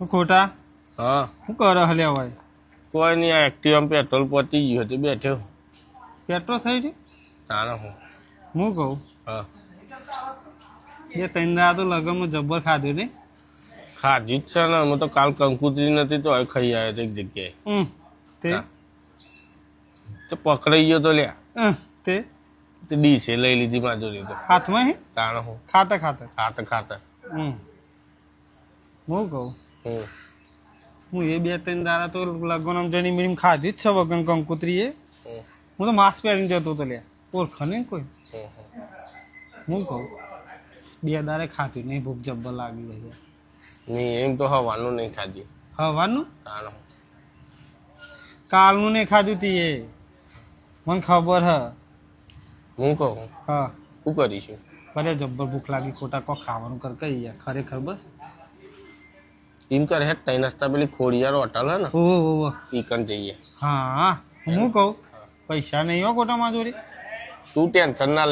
ખોટા હા શું કરે હલ્યા હોય કોઈ નહીં આ એક્ટિવામાં પેટ્રોલ પતી ગયું હતું બેઠ્યો પેટ્રોલ થઈ ગયું તાણે હું હું કહું હા બે ત્રણ દાડા તો લગનમાં જબ્બર ખાધું ને ખાધી જ છે ને અમે તો કાલ કંકુતરી નથી તો હવે ખાઈ આવ્યો તો એક જગ્યાએ તે હા. તો પકડાઈ ગયો તો લ્યા તે તે ડીશે લઈ લીધી માધુરી તો હાથમાં હે તાણે હું ખાતા ખાતા ખાતા ખાતા હું કહું હમ હું એ બે ત્રણ દાડા તો લગન જણી મીડીમ ખાધી જ છે વગર કંકુતરી એ હમ હું તો માસ્ક પહેરીને જતો હતો લ્યા ઓળખ ને કોઈ હમ હું કહું બે દાડે ખાધું નહીં ભૂખ જબ્બર લાગી રહી નહીં એમ તો હવાનું નહીં ખાધી હવાનું તાણે હું કાલનું નહીં ખાધું તી એ મને ખબર હ હું કહું હા શું કરીશું ભલે જબ્બર ભૂખ લાગી ખોટા કોક ખાવાનું કર કઈ યાર ખરેખર બસ એમ કરે હે તઈ નાસ્તા પેલી ખોડિયાર હોટલ હે ને ઓહો ઈ કન જઈએ હા હું કહું પૈસા નહીં હો ખોટા માં જોડે તું ટેન્શન ના લે